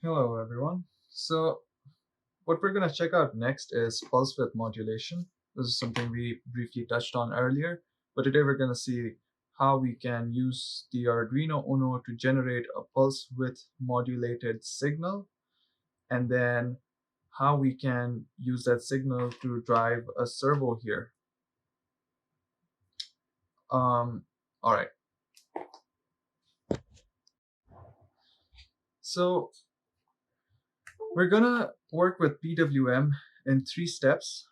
Hello everyone. So what we're going to check out next is pulse width modulation. This is something we briefly touched on earlier, but today we're going to see how we can use the Arduino Uno to generate a pulse width modulated signal, and then how we can use that signal to drive a servo here. All right. So we're gonna work with PWM in 3 steps.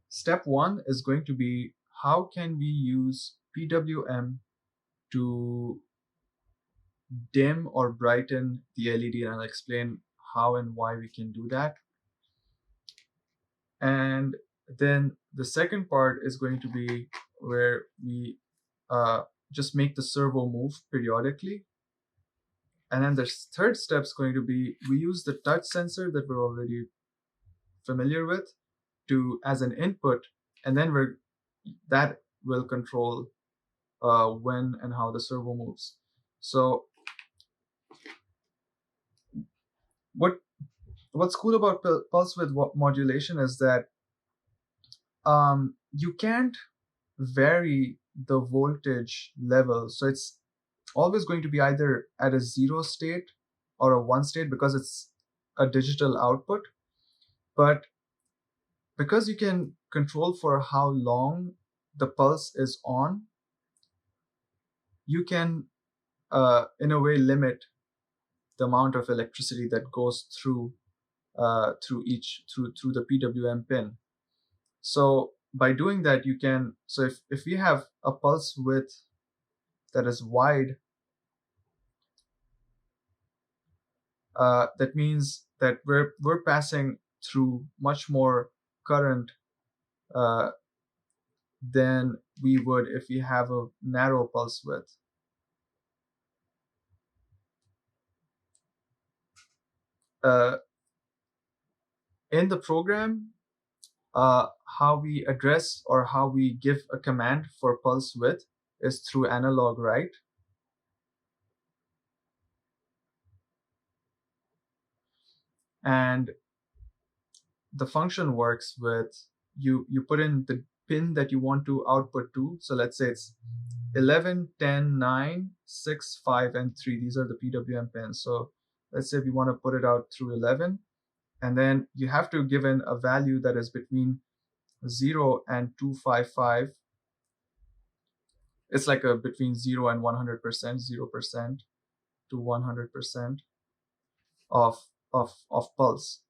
Step 1 is going to be how can we use PWM to dim or brighten the LED, and I'll explain how and why we can do that. And then the second part is going to be where we just make the servo move periodically. And then the third step is going to be we use the touch sensor that we're already familiar with as an input, and then that will control when and how the servo moves. So what's cool about pulse width modulation is that you can't vary the voltage level. So it's always going to be either at a 0 state or a 1 state because it's a digital output. But because you can control for how long the pulse is on, you can in a way limit the amount of electricity that goes through the PWM pin. So by doing that, you can, so if we have a pulse width that is wide, that means that we're passing through much more current than we would if we have a narrow pulse width. In the program, how we address or how we give a command for pulse width is through analog write. And the function works with you put in the pin that you want to output to. So let's say it's 11, 10, 9, 6, 5, and 3. These are the PWM pins. So let's say we want to put it out through 11, and then you have to give in a value that is between 0 and 255. It's like a between 0 and 100%, 0% to 100% of pulse.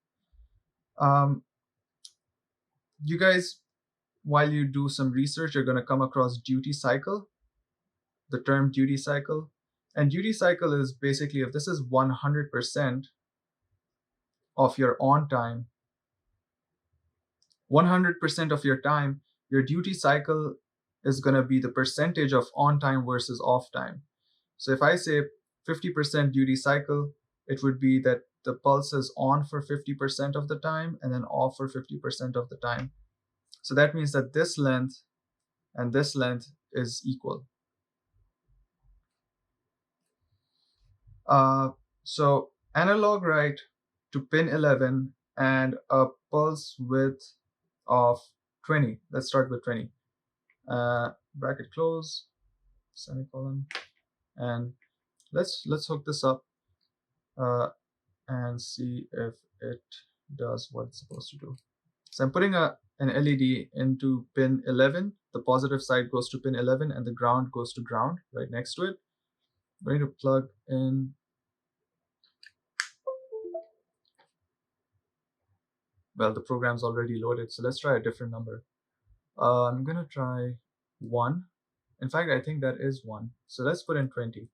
You guys, while you do some research, you're going to come across duty cycle, the term duty cycle. And duty cycle is basically if this is 100% of your on time, 100% of your time, your duty cycle is going to be the percentage of on time versus off time. So if I say 50% duty cycle, it would be that the pulse is on for 50% of the time and then off for 50% of the time. So that means that this length and this length is equal. So analog write to pin 11 and a pulse width of 20. Let's start with 20. Bracket close, semicolon, and let's hook this up and see if it does what it's supposed to do. So I'm putting an LED into pin 11. The positive side goes to pin 11 and the ground goes to ground right next to it. I'm going to plug in. Well, the program's already loaded, so let's try a different number. I'm going to try 1. In fact, I think that is 1. So let's put in 20.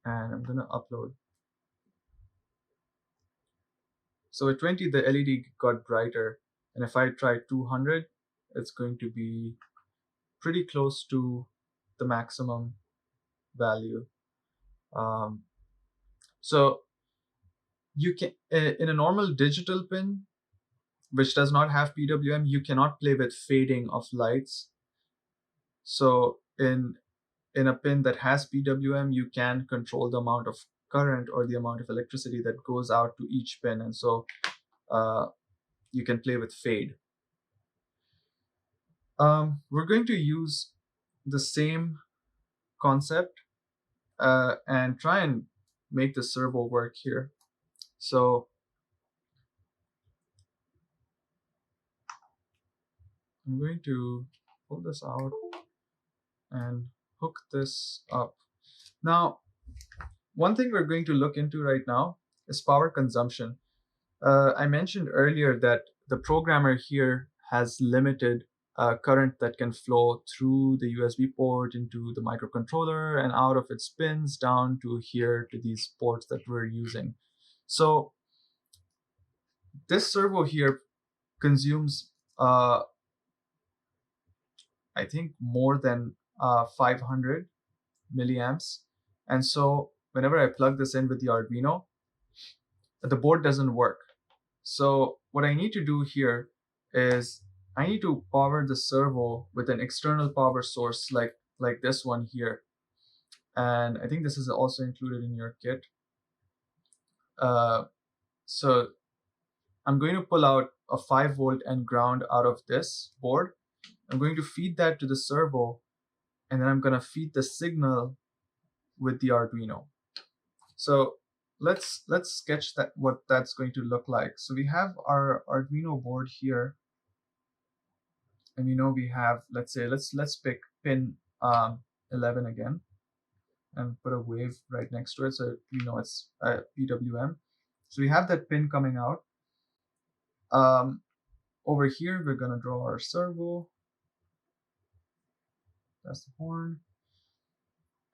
And I'm going to upload. So at 20, the LED got brighter. And if I try 200, it's going to be pretty close to the maximum value. So you can, in a normal digital pin, which does not have PWM, you cannot play with fading of lights. So in a pin that has PWM, you can control the amount of current or the amount of electricity that goes out to each pin, and so you can play with fade. We're going to use the same concept and try and make the servo work here. So I'm going to pull this out and hook this up. Now, one thing we're going to look into right now is power consumption. I mentioned earlier that the programmer here has limited current that can flow through the USB port into the microcontroller and out of its pins down to here to these ports that we're using. So this servo here consumes, I think, more than 500 milliamps. And so whenever I plug this in with the Arduino, the board doesn't work. So what I need to do here is I need to power the servo with an external power source like this one here. And I think this is also included in your kit. So I'm going to pull out a 5-volt and ground out of this board. I'm going to feed that to the servo, and then I'm going to feed the signal with the Arduino. So let's sketch that, what that's going to look like. So we have our Arduino board here, and we have, let's say, let's pick pin 11 again and put a wave right next to it, so it's PWM. So we have that pin coming out. Over here we're going to draw our servo. That's the horn,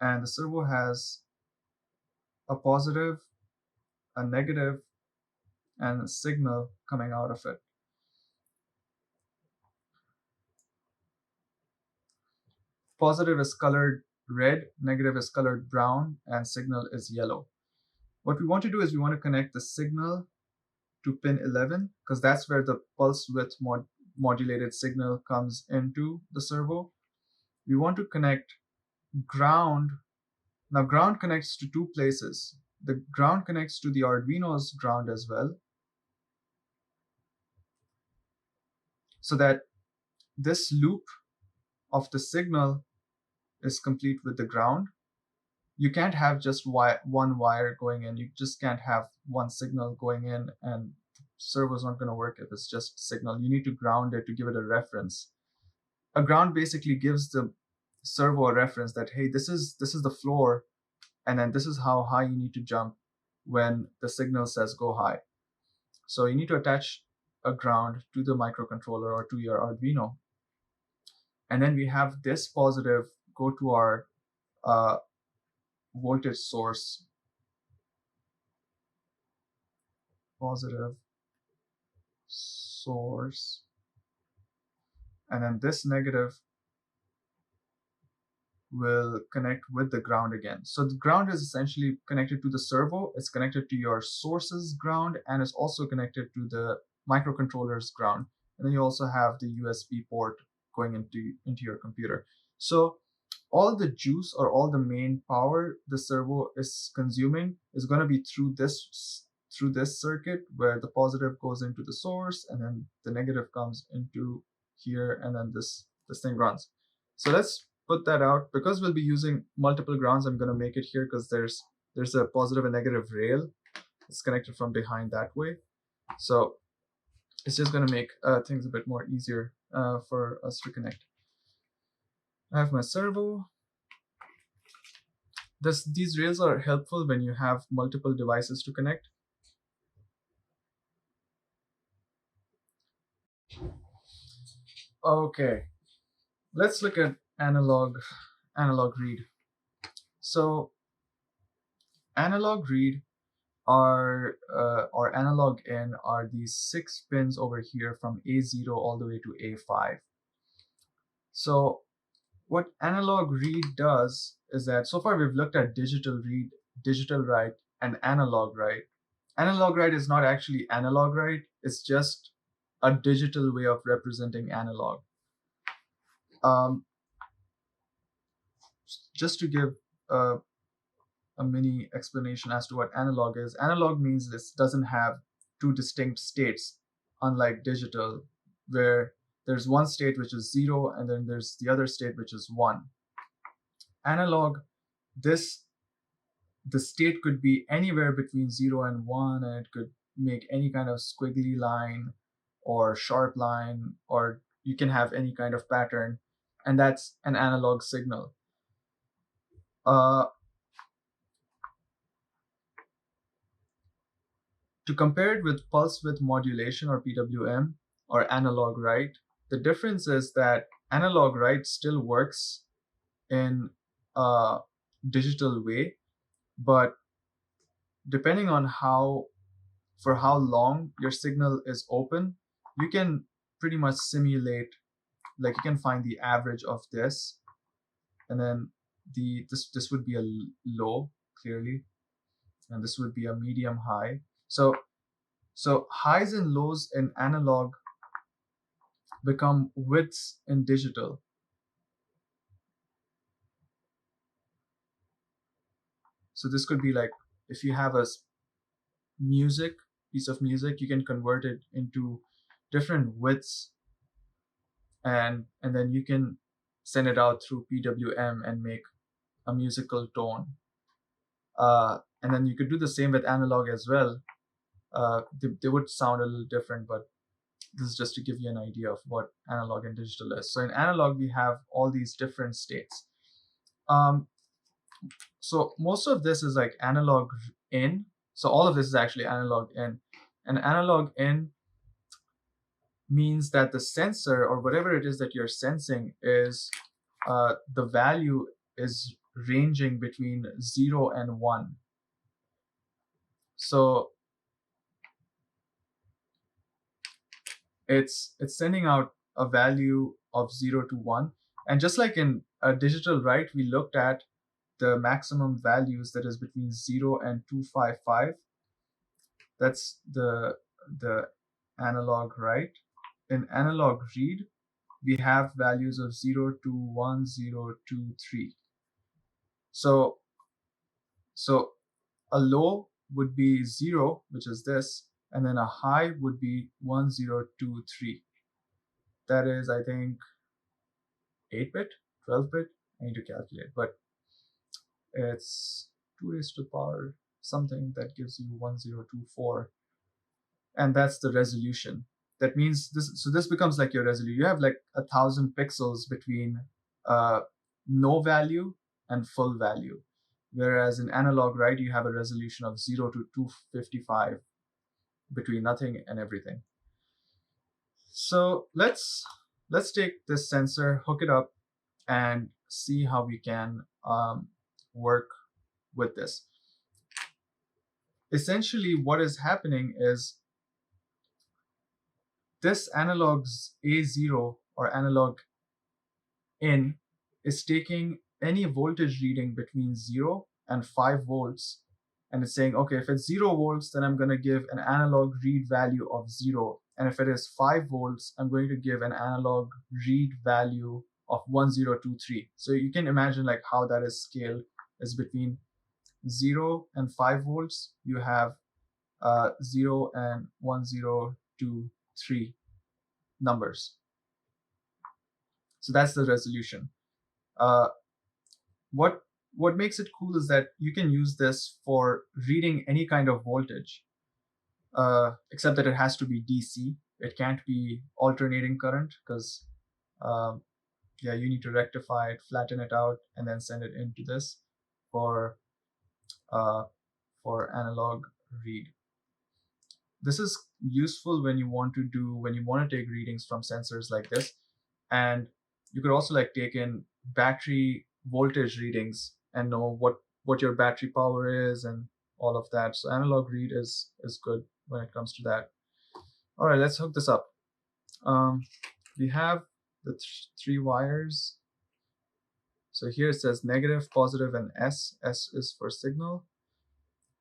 and the servo has a positive, a negative, and a signal coming out of it. Positive is colored red, negative is colored brown, and signal is yellow. What we want to do is we want to connect the signal to pin 11, because that's where the pulse width modulated signal comes into the servo. We want to connect ground. Now ground connects to two places. The ground connects to the Arduino's ground as well, so that this loop of the signal is complete with the ground. You can't have just one wire going in. You just can't have one signal going in, and servo's not going to work if it's just signal. You need to ground it to give it a reference. A ground basically gives the servo a reference that, hey, this is the floor, and then this is how high you need to jump when the signal says go high. So you need to attach a ground to the microcontroller or to your Arduino. And then we have this positive go to our voltage source, positive source, and then this negative will connect with the ground again. So the ground is essentially connected to the servo, it's connected to your source's ground, and it's also connected to the microcontroller's ground. And then you also have the USB port going into your computer. So all the juice or all the main power the servo is consuming is going to be through this circuit, where the positive goes into the source and then the negative comes into here, and then this thing runs. So let's put that out. Because we'll be using multiple grounds, I'm going to make it here, because there's a positive and negative rail. It's connected from behind that way. So it's just going to make things a bit more easier for us to connect. I have my servo. These rails are helpful when you have multiple devices to connect. Okay, let's look at analog read. So analog read or analog in are these 6 pins over here from A0 all the way to A5. So what analog read does is that, so far we've looked at digital read, digital write, and analog write. Analog write is not actually analog write, it's just a digital way of representing analog. Just to give a mini explanation as to what analog is. Analog means this doesn't have two distinct states, unlike digital, where there's one state which is 0 and then there's the other state which is 1. Analog, this the state could be anywhere between 0 and 1, and it could make any kind of squiggly line or sharp line, or you can have any kind of pattern, and that's an analog signal. To compare it with pulse width modulation, or PWM, or analog write, the difference is that analog write still works in a digital way, but depending on for how long your signal is open, you can pretty much simulate, like you can find the average of this, and then this would be a low, clearly, and this would be a medium high. So highs and lows in analog become widths in digital. So this could be like, if you have a piece of music, you can convert it into different widths, and then you can send it out through PWM and make a musical tone. And then you could do the same with analog as well. They would sound a little different, but this is just to give you an idea of what analog and digital is. So in analog, we have all these different states. So most of this is like analog in. So all of this is actually analog in. And analog in means that the sensor, or whatever it is that you're sensing, is the value is ranging between 0 and 1. So it's sending out a value of 0 to 1. And just like in a digital write, we looked at the maximum values, that is between 0 and 255. That's the analog write. In analog read, we have values of 0 to 1, 0 to 3. So a low would be 0, which is this, and then a high would be 1, 0, 2, 3. That is, I think, 8-bit, 12-bit. I need to calculate, but it's 2 raised to the power something that gives you 1024, and that's the resolution. That means this becomes like your resolution. You have like 1,000 pixels between no value and full value, whereas in analog, right, you have a resolution of 0 to 255, between nothing and everything. So let's take this sensor, hook it up, and see how we can work with this. Essentially, what is happening is this analog A0, or analog in, is taking any voltage reading between 0 and 5 volts, and it's saying, okay, if it's 0 volts, then I'm going to give an analog read value of 0, and if it is 5 volts, I'm going to give an analog read value of 1023. So you can imagine like how that is scaled, is between 0 and 5 volts, you have 0 and 1023 numbers. So that's the resolution. What makes it cool is that you can use this for reading any kind of voltage, except that it has to be DC. It can't be alternating current, because you need to rectify it, flatten it out, and then send it into this for analog read. This is useful when you want to take readings from sensors like this, and you could also like take in battery voltage readings and know what your battery power is and all of that. So analog read is good when it comes to that. All right, let's hook this up. We have the 3 wires. So here it says negative, positive, and S. S is for signal,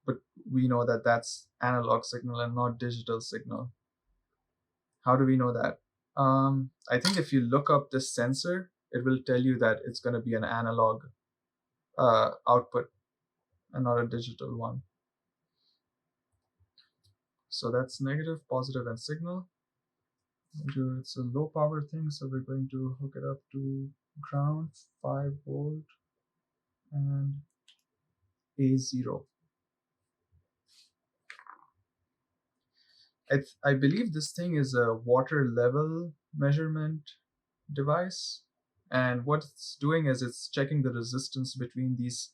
but we know that that's analog signal and not digital signal. How do we know that? I think if you look up this sensor, it will tell you that it's going to be an analog output. and not a digital one. So that's negative, positive, and signal. It's a low power thing, so we're going to hook it up to ground, 5 volt, and A0. I believe this thing is a water level measurement device, and what it's doing is it's checking the resistance between these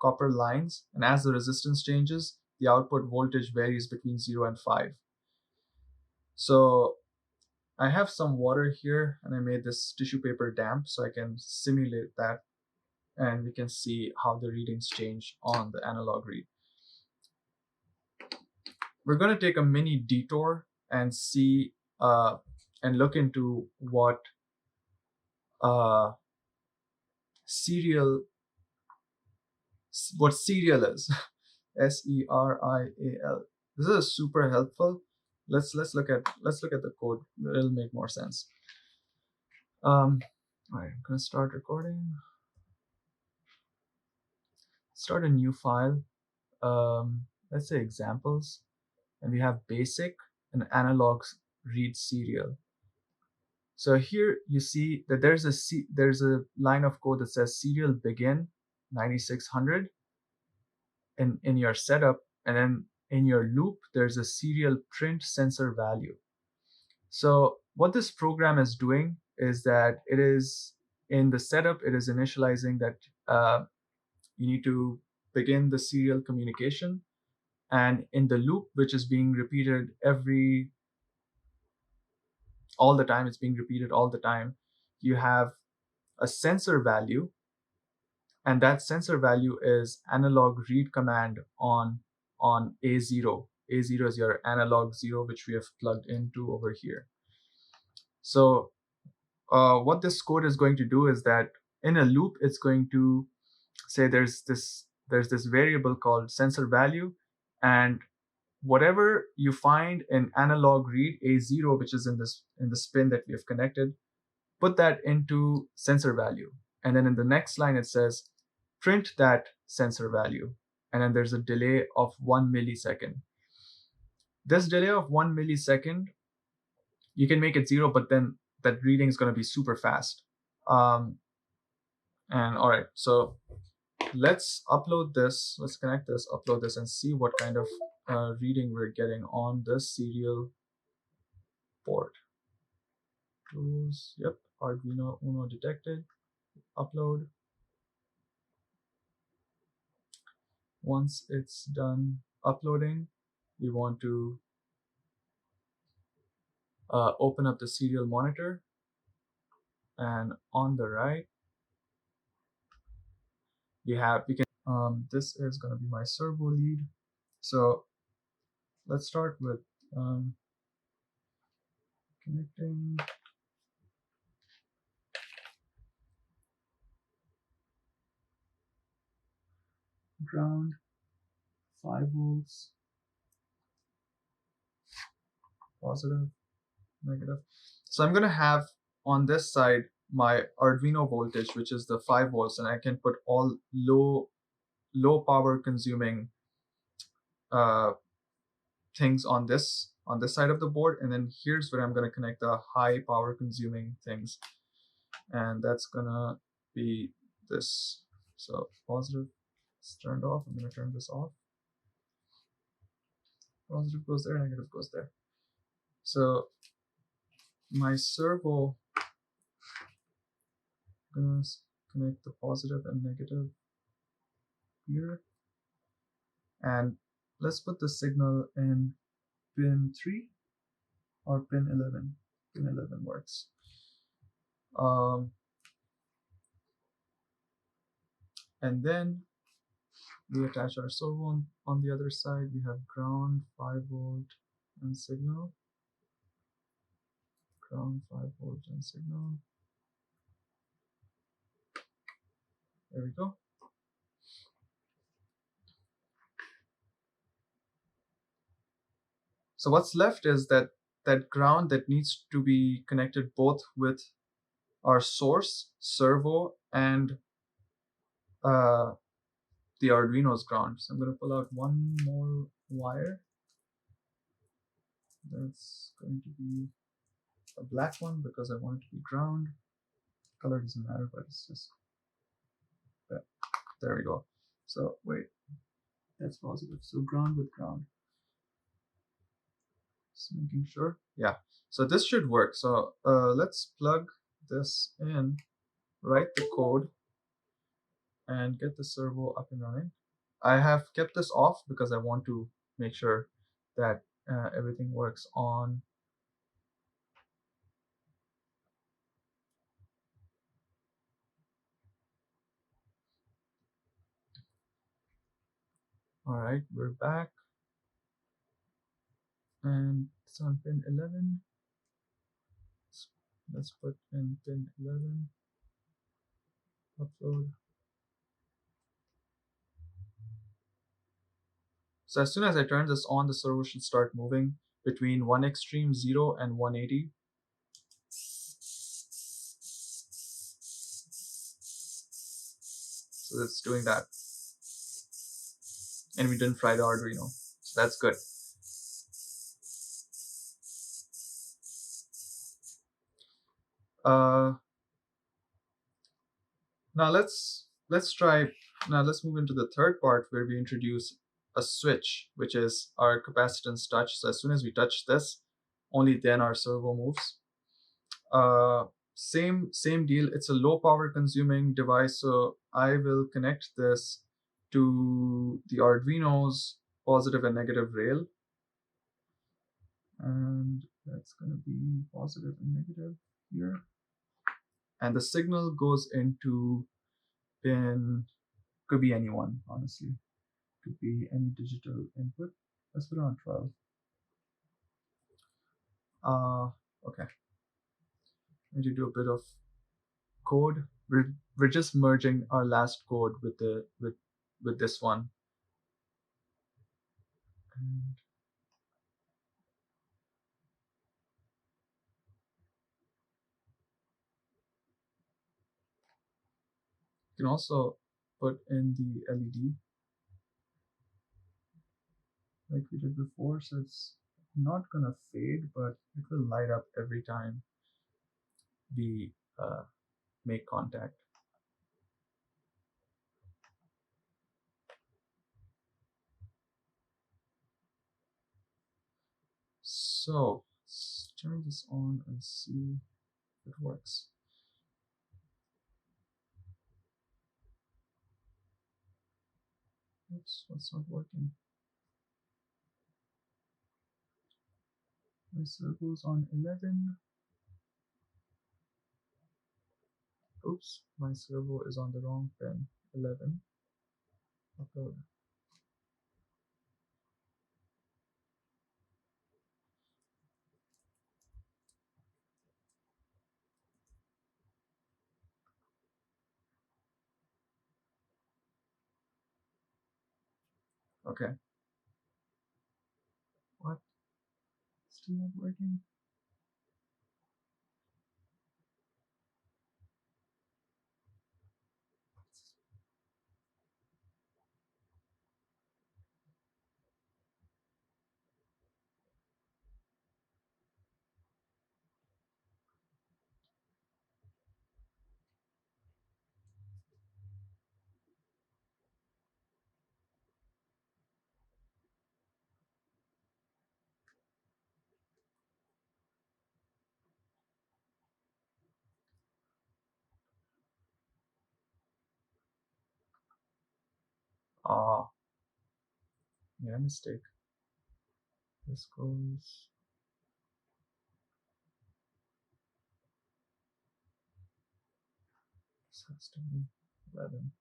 copper lines, and as the resistance changes, the output voltage varies between 0 and 5. So I have some water here, and I made this tissue paper damp so I can simulate that, and we can see how the readings change on the analog read. We're going to take a mini detour and see and look into what uh, serial serial is. SERIAL. This is super helpful. Let's look at the code. It'll make more sense. All right, I'm gonna start recording. Start a new file. Let's say examples, and we have basic and analog read serial. So here you see that there's a line of code that says serial begin 9600 in your setup, and then in your loop there's a serial print sensor value. So what this program is doing is that it is in the setup, it is initializing that you need to begin the serial communication, and in the loop, which is being repeated all the time, it's being repeated all the time, you have a sensor value, and that sensor value is analog read command on A0. A0 is your analog 0, which we have plugged into over here. So what this code is going to do is that in a loop, it's going to say there's this variable called sensor value, and whatever you find in analog read A0, which is in the spin that we have connected, put that into sensor value. And then in the next line, it says print that sensor value. And then there's a delay of 1 millisecond. This delay of 1 millisecond, you can make it 0, but then that reading is going to be super fast. And all right, so let's upload this. Let's connect this, upload this, and see what kind of reading we're getting on the serial port. Tools, yep, Arduino Uno detected. Upload. Once it's done uploading, we want to open up the serial monitor, and on the right we can this is going to be my servo lead. So let's start with connecting ground, 5 volts, positive, negative. So I'm going to have on this side my Arduino voltage, which is the 5 volts, and I can put all low power consuming things on this side of the board, and then here's where I'm going to connect the high power consuming things, and that's gonna be this. So positive is turned off. I'm going to turn this off. Positive goes there, negative goes there. So my servo, I'm gonna connect the positive and negative here, and let's put the signal in pin 3 or pin 11. Pin 11 works. And then we attach our servo on the other side. We have ground, 5 volt, and signal. Ground, 5 volt, and signal. There we go. So what's left is that ground that needs to be connected both with our source, servo, and the Arduino's ground. So I'm going to pull out one more wire. That's going to be a black one because I want it to be ground. Color doesn't matter, but it's just that. There we go. So wait, that's positive. So ground with ground. Just making sure. Yeah. So this should work. So let's plug this in, write the code, and get the servo up and running. I have kept this off because I want to make sure that everything works on. All right, we're back, and it's on pin 11. Let's put in pin 11, upload. So as soon as I turn this on, the servo should start moving between one extreme 0 and 180. So it's doing that. And we didn't fry the Arduino. So that's good. Now let's move into the third part where we introduce a switch, which is our capacitance touch. So as soon as we touch this, only then our servo moves. Same deal. It's a low power consuming device, so I will connect this to the Arduino's positive and negative rail, and that's going to be positive and negative here, and the signal goes into pin, could be any one, honestly, could be any digital input. Let's put it on 12. Okay, I need to do a bit of code. We're just merging our last code with this one. And you can also put in the LED like we did before, so it's not gonna fade, but it will light up every time we make contact. So let's turn this on and see if it works. Oops, what's not working? My servo's on 11. Oops, my servo is on the wrong pin. 11. Upload. Okay. What? Still not working? Ah, yeah, mistake. This goes. This has to be 11.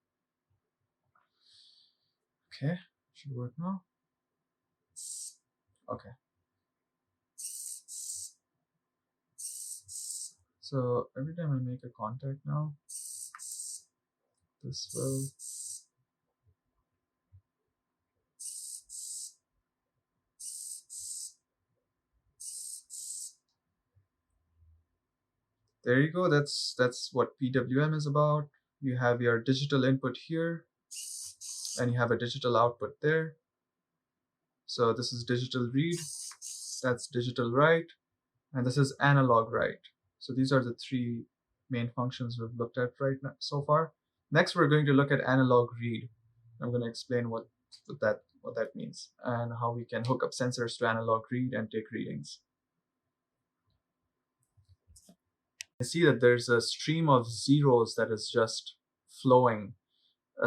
Okay, should work now. Okay. So every time I make a contact now, this will. There you go. That's what PWM is about. You have your digital input here, and you have a digital output there. So this is digital read, that's digital write, and this is analog write. So these are the three main functions we've looked at right now so far. Next, we're going to look at analog read. I'm going to explain what that means and how we can hook up sensors to analog read and take readings. I see that there's a stream of zeros that is just flowing.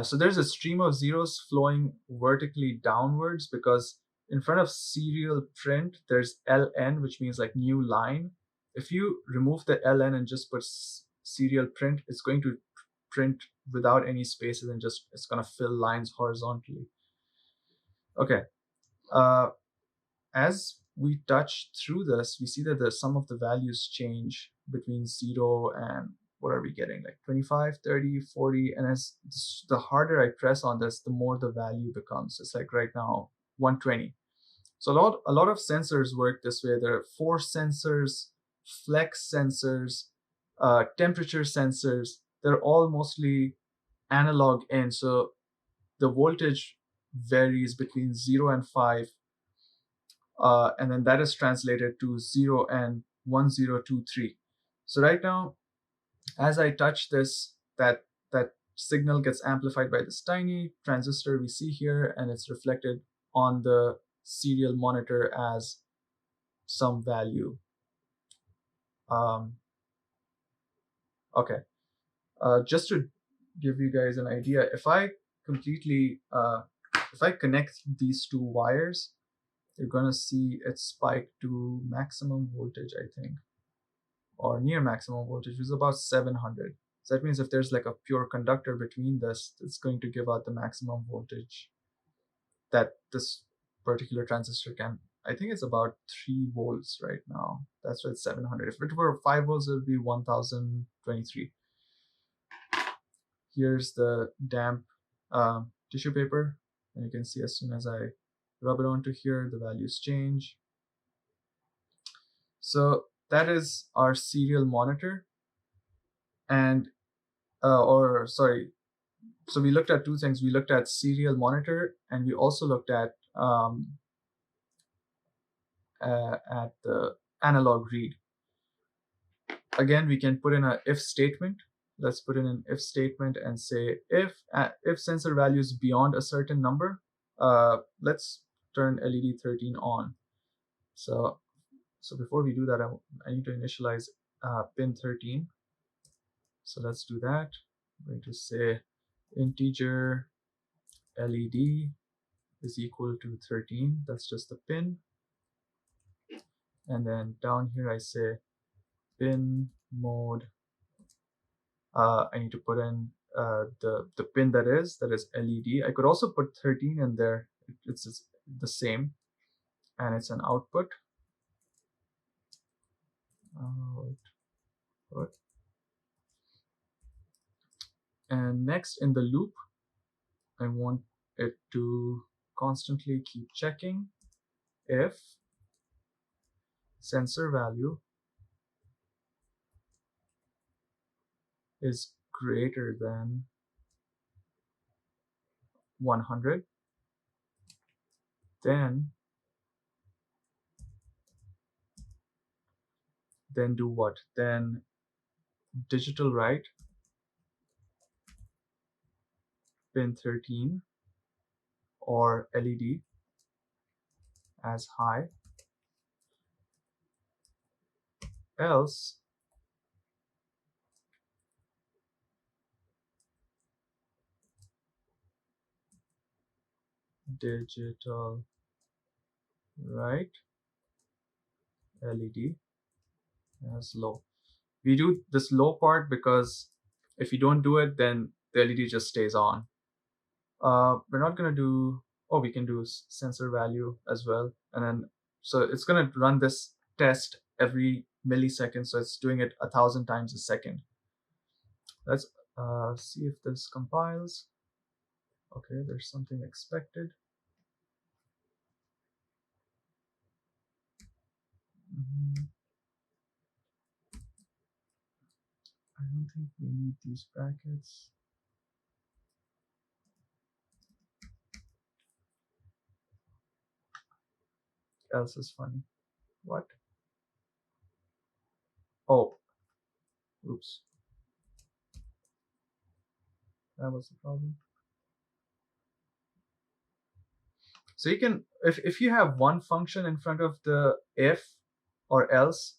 So there's a stream of zeros flowing vertically downwards because in front of serial print, there's LN, which means like new line. If you remove the LN and just put serial print, it's going to print without any spaces and just it's going to fill lines horizontally. Okay. As we touch through this, we see that some of the values change between 0 and what are we getting, like 25, 30, 40, and as the harder I press on this, the more the value becomes. It's like right now 120. So a lot of sensors work this way. There are force sensors, flex sensors, temperature sensors. They're all mostly analog in, so the voltage varies between 0 and 5, and then that is translated to 0 and 1023. So right now, as I touch this, that signal gets amplified by this tiny transistor we see here, and it's reflected on the serial monitor as some value. Okay, just to give you guys an idea, if I connect these two wires, you're gonna see it spike to maximum voltage, I think, or near maximum voltage, which is about 700. So that means if there's like a pure conductor between this, it's going to give out the maximum voltage that this particular transistor can. I think it's about 3 volts right now. That's why it's 700. If it were 5 volts, it would be 1023. Here's the damp tissue paper, and you can see as soon as I rub it onto here, the values change. So that is our serial monitor, and so we looked at two things. We looked at serial monitor, and we also looked at the analog read. Again, we can put in an if statement. Let's put in an if statement and say if sensor value is beyond a certain number, let's turn LED 13 on. So before we do that, I need to initialize pin 13. So let's do that. I'm going to say integer LED is equal to 13. That's just the pin. And then down here I say pin mode. I need to put in the pin that is LED. I could also put 13 in there. It's the same, and it's an output. Output. And next in the loop, I want it to constantly keep checking if sensor value is greater than 100, then do what? Then digital write pin 13 or LED as high, else digital write LED as low. We do this low part because if you don't do it, then the LED just stays on. We're not going to do, we can do sensor value as well. And then, so it's going to run this test every millisecond. So it's doing it 1,000 times a second. Let's see if this compiles. Okay, there's something expected. I don't think we need these brackets. else is funny? What? Oh, oops. That was the problem. So you can, if you have one function in front of the if or else,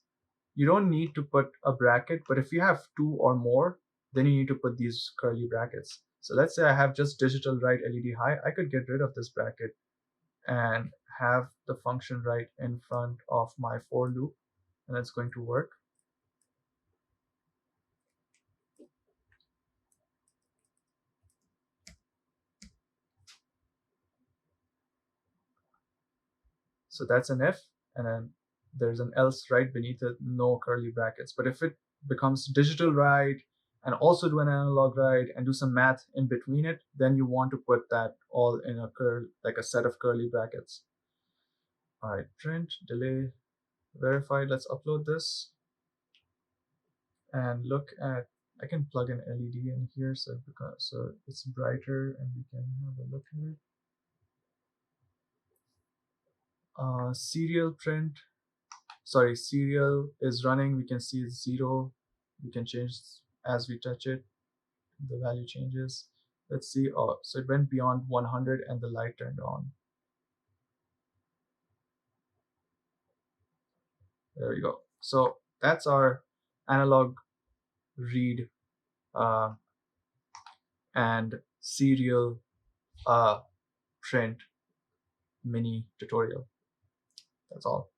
you don't need to put a bracket. But if you have two or more, then you need to put these curly brackets. So let's say I have just digital write LED high. I could get rid of this bracket and have the function right in front of my for loop, and it's going to work. So that's an if, and then there's an else right beneath it, no curly brackets. But if it becomes digital write and also do an analog write and do some math in between it, then you want to put that all in a like a set of curly brackets. All right, print, delay, verified. Let's upload this and look at, I can plug an LED in here so it's brighter and we can have a look at it. Serial print, sorry, serial is running. We can see it's 0. We can change as we touch it, the value changes. Let's see. Oh, so it went beyond 100 and the light turned on. There we go. So that's our analog read and serial print mini tutorial. That's all.